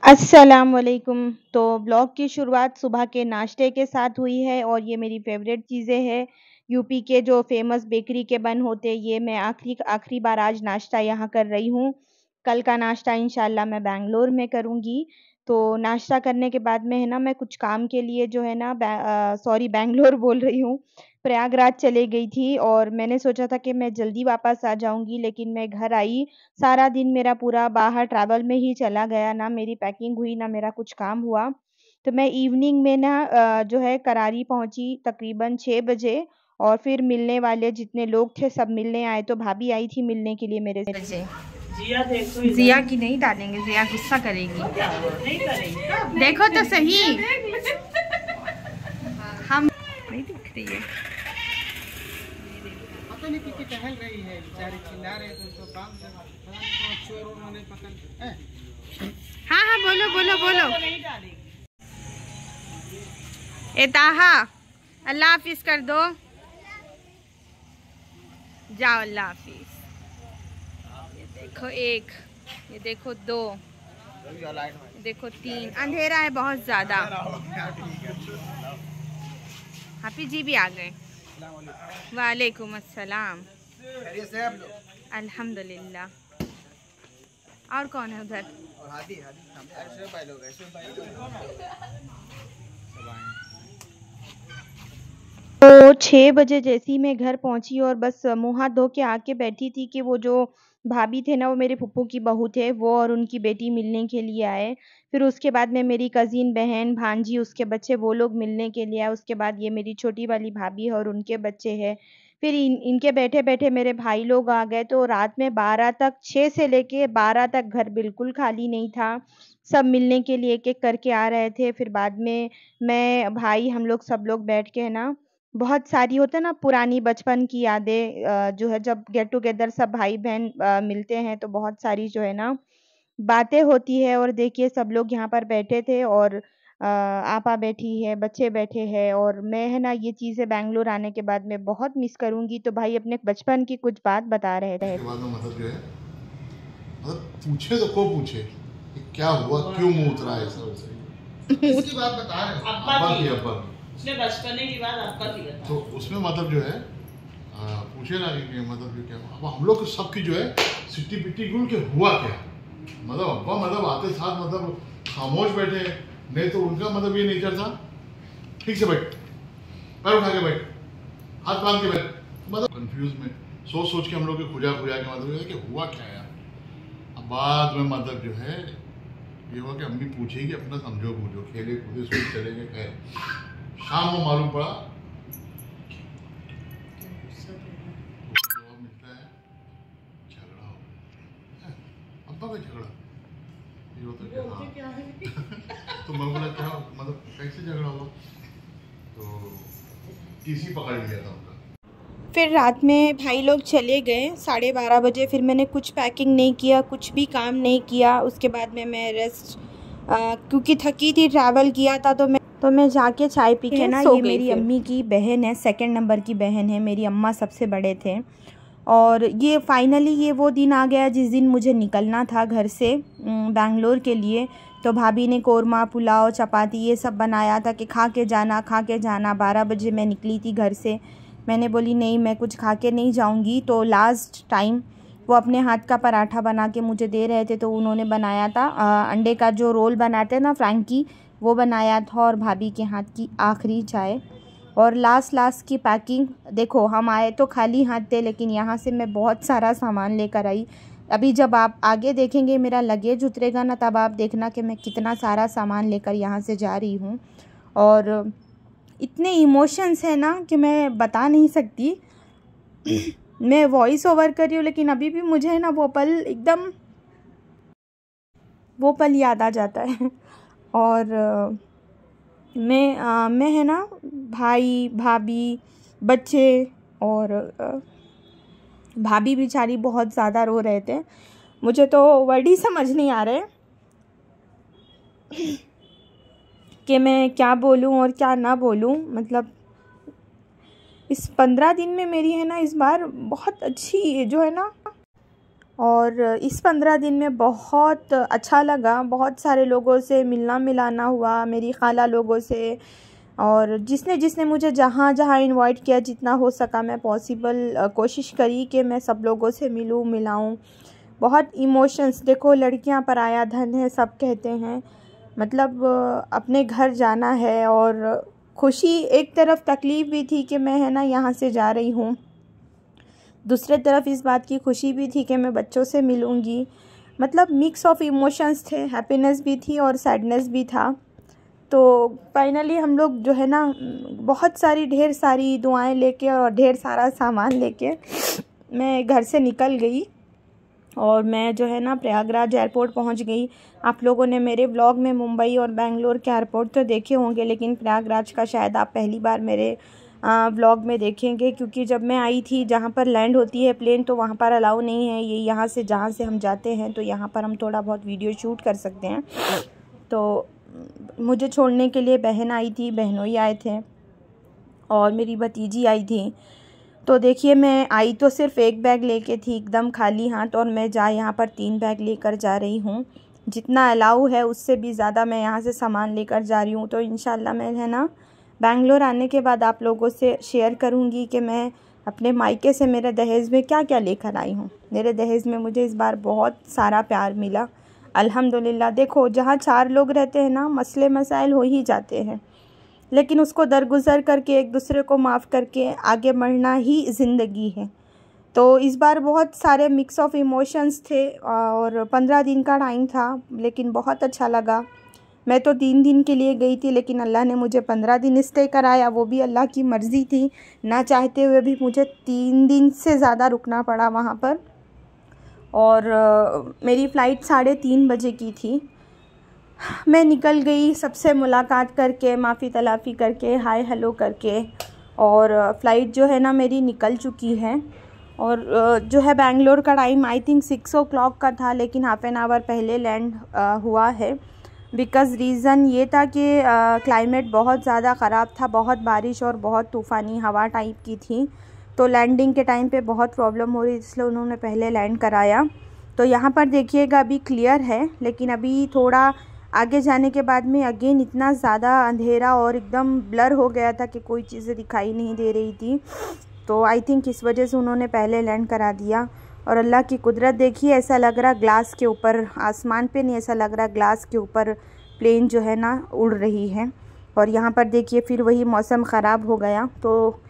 अस्सलाम वालेकुम। तो ब्लॉग की शुरुआत सुबह के नाश्ते के साथ हुई है और ये मेरी फ़ेवरेट चीज़ें हैं। यूपी के जो फ़ेमस बेकरी के बन होते हैं, ये मैं आखिरी आखिरी बार आज नाश्ता यहाँ कर रही हूँ। कल का नाश्ता इंशाल्लाह मैं बैंगलोर में करूँगी। तो नाश्ता करने के बाद में है ना, मैं कुछ काम के लिए जो है ना सॉरी बैंगलोर बोल रही हूँ, प्रयागराज चली गई थी और मैंने सोचा था कि मैं जल्दी वापस आ जाऊँगी, लेकिन मैं घर आई। सारा दिन मेरा पूरा बाहर ट्रैवल में ही चला गया, ना मेरी पैकिंग हुई, ना मेरा कुछ काम हुआ। तो मैं इवनिंग में ना जो है करारी पहुँची तकरीबन 6 बजे और फिर मिलने वाले जितने लोग थे सब मिलने आए, तो भाभी आई थी मिलने के लिए मेरे से। जिया की नहीं डालेंगे, जिया गुस्सा करेगी। नहीं करेगी, देखो तो सही। हम नहीं दिख रही है। टहल रही है बेचारी, चिल्ला रहे थे तो काम से चोर उन्होंने पकड़। हाँ हाँ बोलो बोलो बोलो। ए ताहा अल्लाह हाफिज कर दो, जाओ अल्लाह हाफिज। ये देखो एक, ये देखो दो, ये देखो तीन। अंधेरा है बहुत ज्यादा। हाफिज जी भी आ गए। वालेकुम अस्सलाम। अल्हम्दुलिल्लाह। और कौन है उधर? तो 6 बजे जैसी मैं घर पहुंची और बस मुँह हाथ धो के आके बैठी थी कि वो जो भाभी थे ना, वो मेरे फूफू की बहू थे, वो और उनकी बेटी मिलने के लिए आए। फिर उसके बाद में मेरी कज़िन बहन, भांजी, उसके बच्चे, वो लोग मिलने के लिए आए। उसके बाद ये मेरी छोटी वाली भाभी है और उनके बच्चे हैं। फिर इनके बैठे-बैठे मेरे भाई लोग आ गए, तो रात में 12 तक, 6 से लेके 12 तक घर बिल्कुल खाली नहीं था। सब मिलने के लिए एक-एक करके आ रहे थे। फिर बाद में मैं, भाई, हम लोग सब लोग बैठ के है ना, बहुत सारी होता है ना पुरानी बचपन की यादें, जो है जब गेट टुगेदर सब भाई-बहन मिलते हैं तो बहुत सारी जो है ना बातें होती है। और देखिए सब लोग यहाँ पर बैठे थे और आपा बैठी है, बच्चे बैठे हैं और मैं है ना, ये चीज़ें बैंगलोर आने के बाद मैं बहुत मिस करूँगी। तो भाई अपने बचपन की कुछ बात बता रहे थे। उसके बाद में मतलब जो है, मतलब पूछे तो को पूछे कि क्या हुआ, क्यों मुंह उतरा है सब इसकी बात बता रहे हैं। अब्बा उसने बचपने की बात अब्बा की बता। तो उसमें मतलब जो है पूछे ना कि मतलब जो क्या, अब हम लोग सबकी जो है सिट्टी पिट्टी गुल के हुआ क्या, मतलब अब्बा मतलब आते साथ मतलब खामोश बैठे, नहीं तो उनका मतलब ये नेचर था ठीक से बैठ, पैर उठा के बैठ, हाथ बांध के बैठ, मतलब कंफ्यूज में सोच सोच के हम लोग खुजा खुजा के मतलब कि हुआ क्या यार। अब बाद में मतलब जो है ये हुआ कि अम्मी पूछेगी, अपना समझो बूझो, खेले कूदे स्कूल चले गए। खैर शाम को मालूम पड़ा जवाब मिलता है झगड़ा हो गया, अब्बा का झगड़ा। ये होता क्या है तो मैं बोला क्या मतलब कैसे झगड़ा हुआ, तो किसी पकड़ लिया था उनका। फिर रात में भाई लोग चले गए 12:30 बजे। फिर मैंने कुछ पैकिंग नहीं किया, कुछ भी काम नहीं किया। उसके बाद में मैं रेस्ट, क्योंकि थकी थी, ट्रैवल किया था, तो मैं जाके चाय पी के ना, ये मेरी अम्मी की बहन है, सेकंड नंबर की बहन है। मेरी अम्मा सबसे बड़े थे और ये फाइनली ये वो दिन आ गया जिस दिन मुझे निकलना था घर से बैंगलोर के लिए। तो भाभी ने कोरमा, पुलाव, चपाती ये सब बनाया था कि खा के जाना, खा के जाना। 12 बजे मैं निकली थी घर से। मैंने बोली नहीं, मैं कुछ खा के नहीं जाऊंगी। तो लास्ट टाइम वो अपने हाथ का पराठा बना के मुझे दे रहे थे, तो उन्होंने बनाया था अंडे का जो रोल बनाते हैं ना, फ्रैंकी, वो बनाया था और भाभी के हाथ की आखिरी चाय और लास्ट की पैकिंग। देखो हम आए तो खाली हाथ थे, लेकिन यहाँ से मैं बहुत सारा सामान लेकर आई। अभी जब आप आगे देखेंगे मेरा लगेज उतरेगा ना, तब आप देखना कि मैं कितना सारा सामान लेकर यहाँ से जा रही हूँ। और इतने इमोशंस हैं ना कि मैं बता नहीं सकती। मैं वॉइस ओवर कर रही हूँ, लेकिन अभी भी मुझे है ना वो पल एकदम, वो पल याद आ जाता है। और मैं है ना, भाई, भाभी, बच्चे और भाभी बेचारी बहुत ज़्यादा रो रहे थे। मुझे तो वर्ड ही समझ नहीं आ रहे कि मैं क्या बोलूं और क्या ना बोलूं। मतलब इस 15 दिन में मेरी है ना, इस बार बहुत अच्छी जो है ना और इस 15 दिन में बहुत अच्छा लगा, बहुत सारे लोगों से मिलना मिलाना हुआ, मेरी खाला लोगों से, और जिसने जिसने मुझे जहाँ जहाँ इनवाइट किया, जितना हो सका मैं पॉसिबल कोशिश करी कि मैं सब लोगों से मिलूँ मिलाऊँ। बहुत इमोशंस, देखो लड़कियाँ पराया धन है सब कहते हैं, मतलब अपने घर जाना है, और खुशी एक तरफ, तकलीफ़ भी थी कि मैं है ना यहाँ से जा रही हूँ, दूसरे तरफ इस बात की खुशी भी थी कि मैं बच्चों से मिलूँगी। मतलब मिक्स ऑफ इमोशंस थे, हैप्पीनेस भी थी और सैडनेस भी था। तो फाइनली हम लोग जो है ना बहुत सारी ढेर सारी दुआएं लेके और ढेर सारा सामान लेके मैं घर से निकल गई, और मैं जो है ना प्रयागराज एयरपोर्ट पहुंच गई। आप लोगों ने मेरे ब्लॉग में मुंबई और बेंगलोर के एयरपोर्ट तो देखे होंगे, लेकिन प्रयागराज का शायद आप पहली बार मेरे ब्लॉग में देखेंगे, क्योंकि जब मैं आई थी जहाँ पर लैंड होती है प्लेन तो वहाँ पर अलाउ नहीं है, ये यहाँ से जहाँ से हम जाते हैं तो यहाँ पर हम थोड़ा बहुत वीडियो शूट कर सकते हैं। तो मुझे छोड़ने के लिए बहन आई थी, बहनोई आए थे और मेरी भतीजी आई थी। तो देखिए मैं आई तो सिर्फ़ एक बैग लेके थी, एकदम खाली हाथ, और मैं यहाँ पर 3 बैग लेकर जा रही हूँ। जितना अलाउ है उससे भी ज़्यादा मैं यहाँ से सामान लेकर जा रही हूँ। तो इंशाल्लाह मैं है ना बैंगलोर आने के बाद आप लोगों से शेयर करूँगी कि मैं अपने मायके से मेरे दहेज में क्या क्या लेकर आई हूँ। मेरे दहेज में मुझे इस बार बहुत सारा प्यार मिला अल्हम्दुलिल्लाह। देखो जहाँ 4 लोग रहते हैं ना, मसले मसाइल हो ही जाते हैं, लेकिन उसको दरगुज़र करके एक दूसरे को माफ़ करके आगे बढ़ना ही ज़िंदगी है। तो इस बार बहुत सारे मिक्स ऑफ इमोशंस थे, और 15 दिन का टाइम था, लेकिन बहुत अच्छा लगा। मैं तो 3 दिन के लिए गई थी, लेकिन अल्लाह ने मुझे 15 दिन स्टे कराया, वो भी अल्लाह की मर्ज़ी थी। ना चाहते हुए भी मुझे 3 दिन से ज़्यादा रुकना पड़ा वहाँ पर। और मेरी फ़्लाइट 3:30 बजे की थी। मैं निकल गई सबसे मुलाकात करके, माफ़ी तलाफ़ी करके, हाय हेलो करके, और फ़्लाइट जो है ना मेरी निकल चुकी है। और जो है बेंगलोर का टाइम आई थिंक 6 o'clock का था, लेकिन हाफ़ एन आवर पहले लैंड हुआ है। बिकॉज़ रीज़न ये था कि क्लाइमेट बहुत ज़्यादा ख़राब था, बहुत बारिश और बहुत तूफ़ानी हवा टाइप की थी, तो लैंडिंग के टाइम पे बहुत प्रॉब्लम हो रही, इसलिए उन्होंने पहले लैंड कराया। तो यहाँ पर देखिएगा अभी क्लियर है, लेकिन अभी थोड़ा आगे जाने के बाद में अगेन इतना ज़्यादा अंधेरा और एकदम ब्लर हो गया था कि कोई चीज़ें दिखाई नहीं दे रही थी। तो आई थिंक इस वजह से उन्होंने पहले लैंड करा दिया। और अल्लाह की कुदरत देखिए, ऐसा लग रहा ग्लास के ऊपर, आसमान पे नहीं, ऐसा लग रहा ग्लास के ऊपर प्लेन जो है ना उड़ रही है। और यहाँ पर देखिए फिर वही मौसम ख़राब हो गया। तो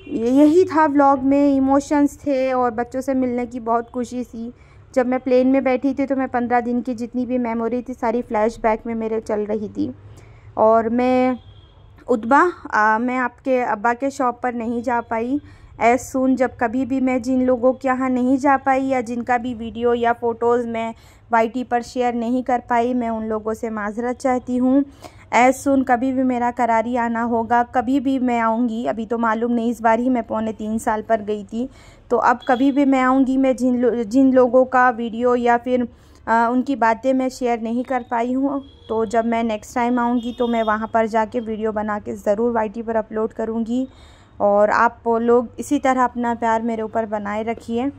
यही था व्लॉग में, इमोशंस थे और बच्चों से मिलने की बहुत खुशी थी। जब मैं प्लेन में बैठी थी तो मैं 15 दिन की जितनी भी मेमोरी थी सारी फ्लैशबैक में मेरे चल रही थी। और मैं मैं आपके अब्बा के शॉप पर नहीं जा पाई एज सून, जब कभी भी मैं जिन लोगों के यहाँ नहीं जा पाई या जिनका भी वीडियो या फ़ोटोज़ मैं YT पर शेयर नहीं कर पाई, मैं उन लोगों से माज़रत चाहती हूँ। एज सून कभी भी मेरा करारी आना होगा, कभी भी मैं आऊँगी। अभी तो मालूम नहीं, इस बार ही मैं 3.25 साल पर गई थी, तो अब कभी भी मैं आऊँगी। मैं जिन लोगों का वीडियो या फिर उनकी बातें मैं शेयर नहीं कर पाई हूँ, तो जब मैं नेक्स्ट टाइम आऊँगी तो मैं वहाँ पर जाके वीडियो बना के ज़रूर YT पर अपलोड करूँगी। और आप लोग इसी तरह अपना प्यार मेरे ऊपर बनाए रखिए।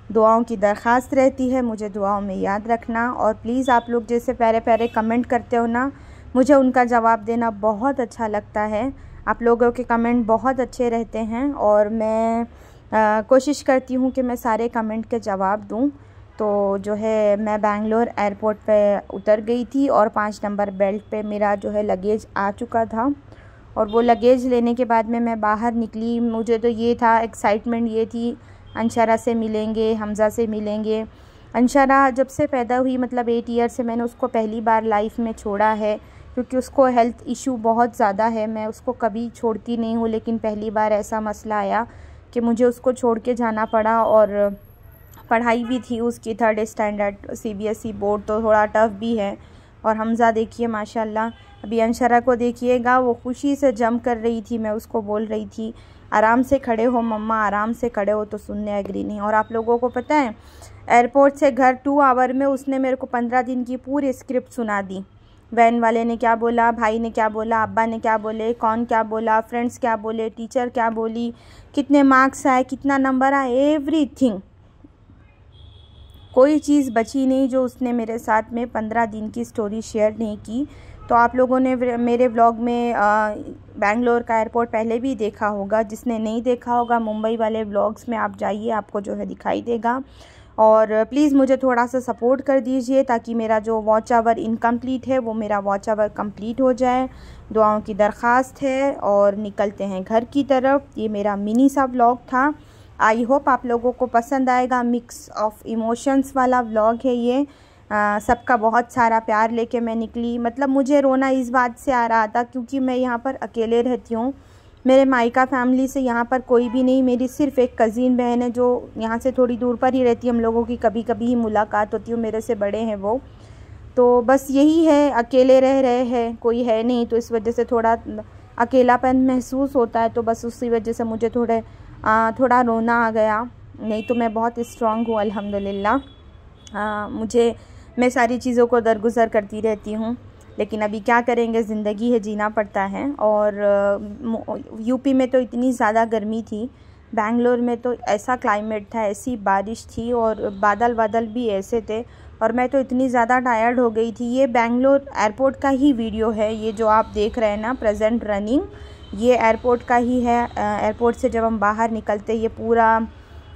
दुआओं की दरख्वास्त रहती है, मुझे दुआओं में याद रखना। और प्लीज़ आप लोग जैसे प्यारे प्यारे कमेंट करते हो ना, मुझे उनका जवाब देना बहुत अच्छा लगता है। आप लोगों के कमेंट बहुत अच्छे रहते हैं और मैं कोशिश करती हूँ कि मैं सारे कमेंट के जवाब दूँ। तो जो है मैं बेंगलोर एयरपोर्ट पे उतर गई थी और 5 नंबर बेल्ट पे मेरा जो है लगेज आ चुका था। और वो लगेज लेने के बाद में मैं बाहर निकली। मुझे तो ये था, एक्साइटमेंट ये थी, अंशरा से मिलेंगे, हमज़ा से मिलेंगे। अंशरा जब से पैदा हुई, मतलब 8 ईयर से मैंने उसको पहली बार लाइफ में छोड़ा है, क्योंकि उसको हेल्थ इशू बहुत ज़्यादा है। मैं उसको कभी छोड़ती नहीं हूँ, लेकिन पहली बार ऐसा मसला आया कि मुझे उसको छोड़ के जाना पड़ा। और पढ़ाई भी थी उसकी 3rd स्टैंडर्ड CBSE बोर्ड, तो थोड़ा टफ़ भी है। और हमज़ा देखिए माशाल्लाह, अभी अंशरा को देखिएगा, वो खुशी से जंप कर रही थी। मैं उसको बोल रही थी आराम से खड़े हो मम्मा, आराम से खड़े हो, तो सुनने एग्री नहीं। और आप लोगों को पता है, एयरपोर्ट से घर 2 आवर में उसने मेरे को 15 दिन की पूरी स्क्रिप्ट सुना दी। वैन वाले ने क्या बोला, भाई ने क्या बोला, अब्बा ने क्या बोले, कौन क्या बोला, फ्रेंड्स क्या बोले, टीचर क्या बोली, कितने मार्क्स आए, कितना नंबर आए, एवरीथिंग। कोई चीज़ बची नहीं जो उसने मेरे साथ में 15 दिन की स्टोरी शेयर नहीं की। तो आप लोगों ने मेरे व्लॉग में बेंगलोर का एयरपोर्ट पहले भी देखा होगा, जिसने नहीं देखा होगा मुंबई वाले व्लॉग्स में आप जाइए, आपको जो है दिखाई देगा। और प्लीज़ मुझे थोड़ा सा सपोर्ट कर दीजिए ताकि मेरा जो वॉच आवर इनकम्प्लीट है वो मेरा वॉच आवर कंप्लीट हो जाए। दुआओं की दरख्वास्त है और निकलते हैं घर की तरफ। ये मेरा मिनी सा व्लॉग था, आई होप आप लोगों को पसंद आएगा। मिक्स ऑफ इमोशंस वाला व्लॉग है ये। सबका बहुत सारा प्यार लेके मैं निकली। मतलब मुझे रोना इस बात से आ रहा था क्योंकि मैं यहाँ पर अकेले रहती हूँ। मेरे मायका फैमिली से यहाँ पर कोई भी नहीं, मेरी सिर्फ़ एक कज़िन बहन है जो यहाँ से थोड़ी दूर पर ही रहती है। हम लोगों की कभी कभी ही मुलाकात होती है, मेरे से बड़े हैं वो। तो बस यही है, अकेले रह रहे हैं, कोई है नहीं, तो इस वजह से थोड़ा अकेलापन महसूस होता है। तो बस उसी वजह से मुझे थोड़ा रोना आ गया, नहीं तो मैं बहुत स्ट्रॉन्ग हूँ अल्हम्दुलिल्लाह। मैं सारी चीज़ों को दरगुजर करती रहती हूँ, लेकिन अभी क्या करेंगे, ज़िंदगी है, जीना पड़ता है। और यूपी में तो इतनी ज़्यादा गर्मी थी, बेंगलोर में तो ऐसा क्लाइमेट था, ऐसी बारिश थी और बादल भी ऐसे थे, और मैं तो इतनी ज़्यादा टायर्ड हो गई थी। ये बेंगलोर एयरपोर्ट का ही वीडियो है, ये जो आप देख रहे हैं ना प्रेजेंट रनिंग, ये एयरपोर्ट का ही है। एयरपोर्ट से जब हम बाहर निकलते, ये पूरा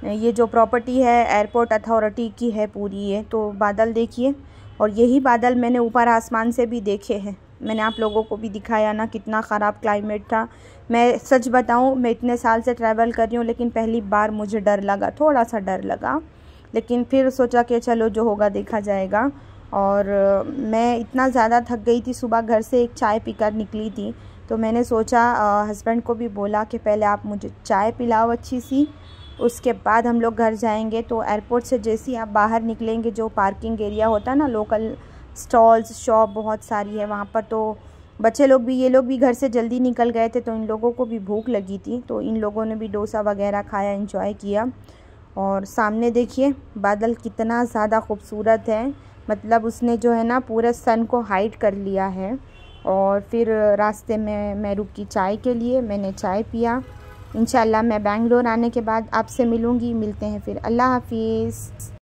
ये जो प्रॉपर्टी है एयरपोर्ट अथॉरिटी की है पूरी। ये तो बादल देखिए, और यही बादल मैंने ऊपर आसमान से भी देखे हैं। मैंने आप लोगों को भी दिखाया ना कितना ख़राब क्लाइमेट था। मैं सच बताऊं, मैं इतने साल से ट्रैवल कर रही हूँ, लेकिन पहली बार मुझे डर लगा, थोड़ा सा डर लगा, लेकिन फिर सोचा कि चलो जो होगा देखा जाएगा। और मैं इतना ज़्यादा थक गई थी, सुबह घर से एक चाय पीकर निकली थी, तो मैंने सोचा हस्बैंड को भी बोला कि पहले आप मुझे चाय पिलाओ अच्छी सी, उसके बाद हम लोग घर जाएंगे। तो एयरपोर्ट से जैसे ही आप बाहर निकलेंगे, जो पार्किंग एरिया होता है ना, लोकल स्टॉल्स शॉप बहुत सारी है वहाँ पर, तो बच्चे लोग भी, ये लोग भी घर से जल्दी निकल गए थे, तो इन लोगों को भी भूख लगी थी, तो इन लोगों ने भी डोसा वगैरह खाया, एंजॉय किया। और सामने देखिए बादल कितना ज़्यादा खूबसूरत है, मतलब उसने जो है ना पूरे सन को हाइड कर लिया है। और फिर रास्ते में मैं रुकी चाय के लिए, मैंने चाय पिया। इंशाल्लाह मैं बेंगलोर आने के बाद आपसे मिलते हैं फिर। अल्लाह हाफिज़।